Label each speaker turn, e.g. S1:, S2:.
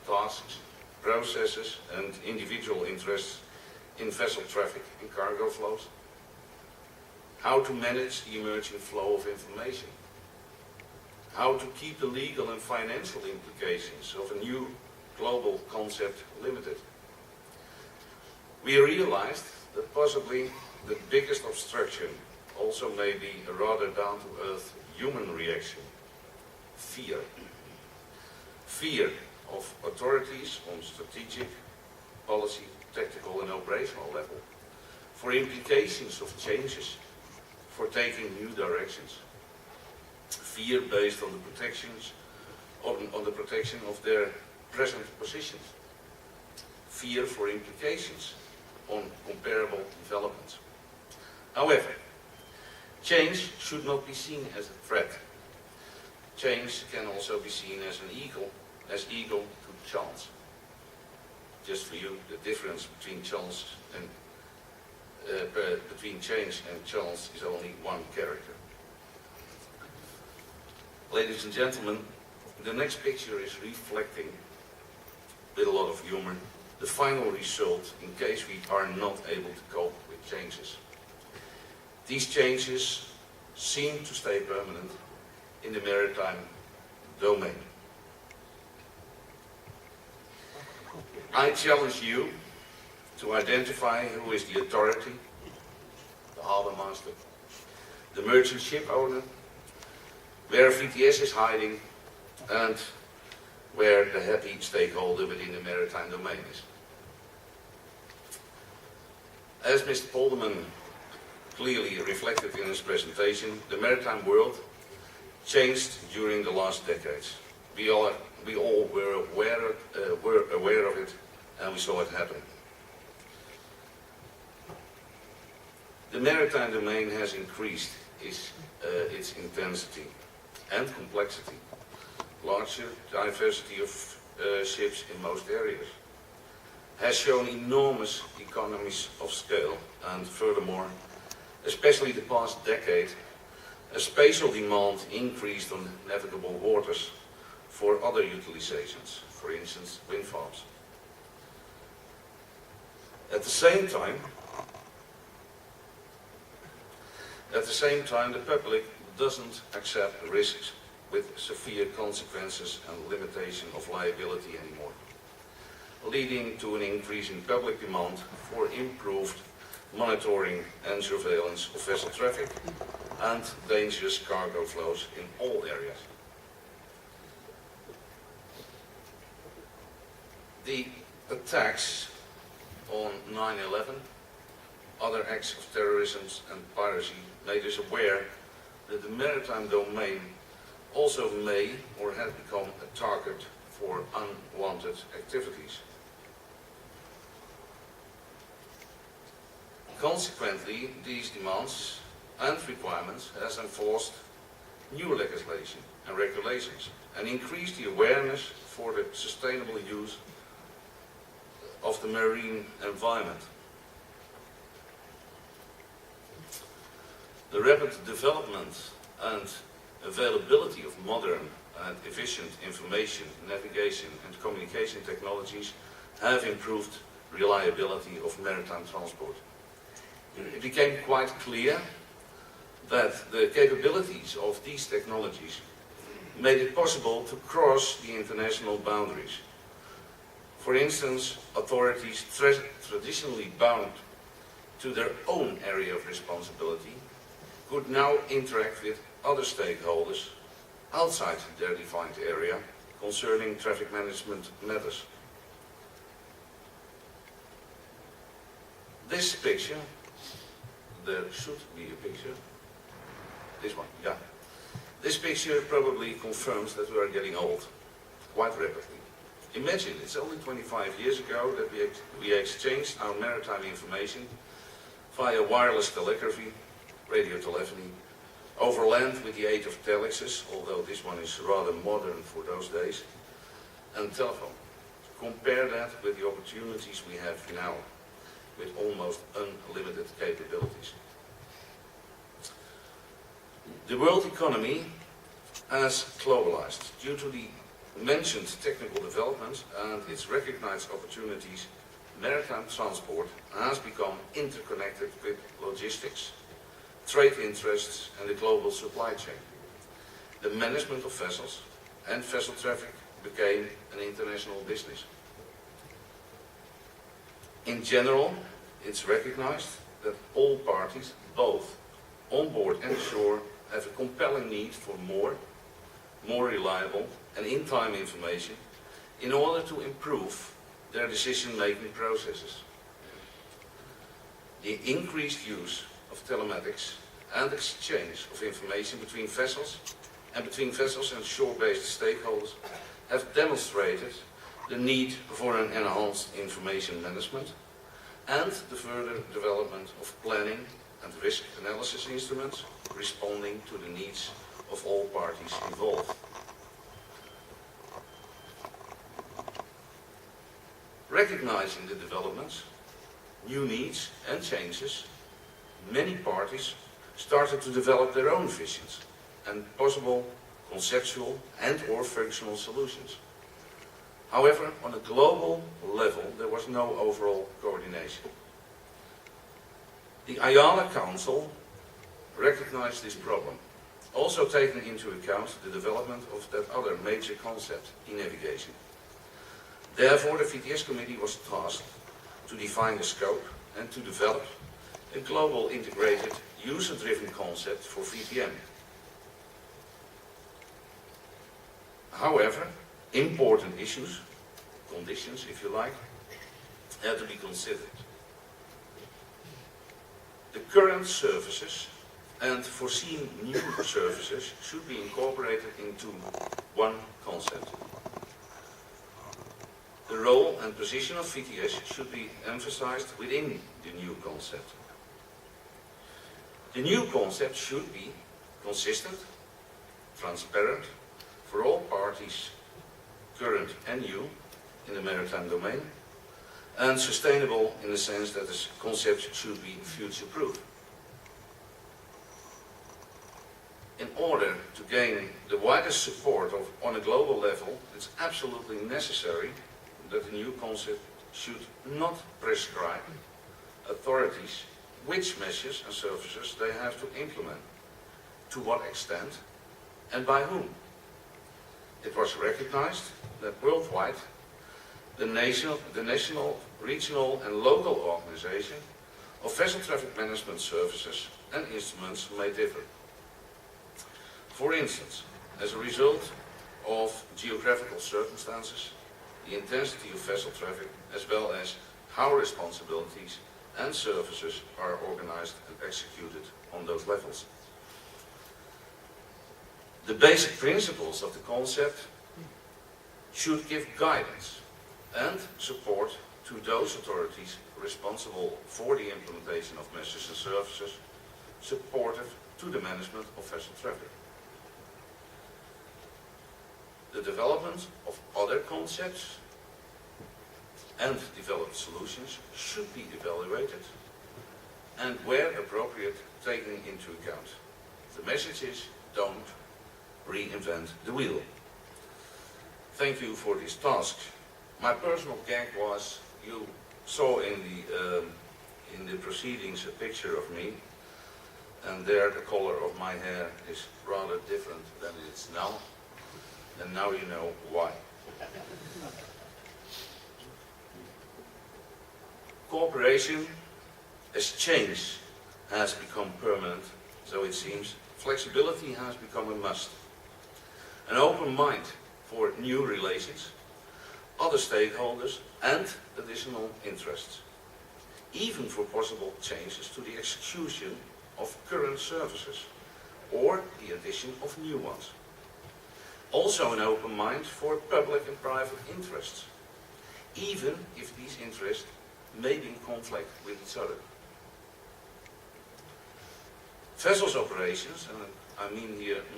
S1: tasks, processes and individual interests in vessel traffic and cargo flows. How to manage the emerging flow of information. How to keep the legal and financial implications of a new global concept limited. We realized that possibly the biggest obstruction also may be a rather down-to-earth human reaction: fear. Fear of authorities on strategic, policy, tactical and operational level, for implications of changes, for taking new directions. Fear based on the protections, on the protection of their present positions. Fear for implications on comparable developments. However, change should not be seen as a threat. Change can also be seen as equal to chance. Just for you, the difference between change and chance is only one character. Ladies and gentlemen, the next picture is reflecting, with a lot of humor, the final result in case we are not able to cope with changes. These changes seem to stay permanent in the maritime domain. I challenge you to identify who is the authority, the harbour master, the merchant ship owner, where VTS is hiding, and where the happy stakeholder within the maritime domain is. As Mr. Polderman clearly reflected in his presentation, the maritime world changed during the last decades. We all were aware of it, and we saw it happen. The maritime domain has increased its intensity and complexity. Larger diversity of ships in most areas has shown enormous economies of scale, and furthermore, especially the past decade, a spatial demand increased on navigable waters for other utilizations, for instance, wind farms. At the same time, the public doesn't accept risks with severe consequences and limitation of liability anymore, leading to an increase in public demand for improved monitoring and surveillance of vessel traffic and dangerous cargo flows in all areas. The attacks on 9/11, other acts of terrorism and piracy made us aware that the maritime domain also may or has become a target for unwanted activities. Consequently, these demands and requirements has enforced new legislation and regulations and increased the awareness for the sustainable use of the marine environment. The rapid development and availability of modern and efficient information, navigation and communication technologies have improved reliability of maritime transport. It became quite clear that the capabilities of these technologies made it possible to cross the international boundaries. For instance, authorities traditionally bound to their own area of responsibility could now interact with other stakeholders outside their defined area concerning traffic management matters. This picture, there should be a picture, this one, yeah. This picture probably confirms that we are getting old, quite rapidly. Imagine, it's only 25 years ago that we exchanged our maritime information via wireless telegraphy, radio telephony, over land with the aid of telexes, although this one is rather modern for those days, and telephone. Compare that with the opportunities we have now, with almost unlimited capabilities. The world economy has globalized due to the mentioned technical development and its recognized opportunities, maritime transport has become interconnected with logistics, trade interests and the global supply chain. The management of vessels and vessel traffic became an international business. In general, it's recognized that all parties, both on board and ashore, have a compelling need for more reliable and in-time information in order to improve their decision-making processes. The increased use of telematics and exchange of information between vessels and shore-based stakeholders have demonstrated the need for an enhanced information management and the further development of planning and risk analysis instruments responding to the needs of all parties involved. Recognizing the developments, new needs and changes, many parties started to develop their own visions and possible conceptual and or functional solutions. However, on a global level, there was no overall coordination. The IALA Council recognized this problem, also taking into account the development of that other major concept in navigation. Therefore, the VTS committee was tasked to define the scope and to develop a global integrated user-driven concept for VTM. However, important issues, conditions if you like, had to be considered. The current services and foreseen new services should be incorporated into one concept. The role and position of VTS should be emphasized within the new concept. The new concept should be consistent, transparent for all parties, current and new, in the maritime domain, and sustainable in the sense that this concept should be future-proof. In order to gain the widest support on a global level, it's absolutely necessary that the new concept should not prescribe authorities which measures and services they have to implement, to what extent, and by whom. It was recognized that worldwide, the national, regional and local organization of vessel traffic management services and instruments may differ. For instance, as a result of geographical circumstances, the intensity of vessel traffic, as well as how responsibilities and services are organized and executed on those levels. The basic principles of the concept should give guidance and support to those authorities responsible for the implementation of measures and services supportive to the management of vessel traffic. The development of other concepts and developed solutions should be evaluated and, where appropriate, taken into account. The message is, don't reinvent the wheel. Thank you for this task. My personal gag was, you saw in the proceedings a picture of me, and there the color of my hair is rather different than it is now, and now you know why. Cooperation as change has become permanent, so it seems, flexibility has become a must. An open mind for new relations, other stakeholders and additional interests, even for possible changes to the execution of current services or the addition of new ones. Also an open mind for public and private interests, even if these interests may be in conflict with each other. Vessels operations, and I mean here not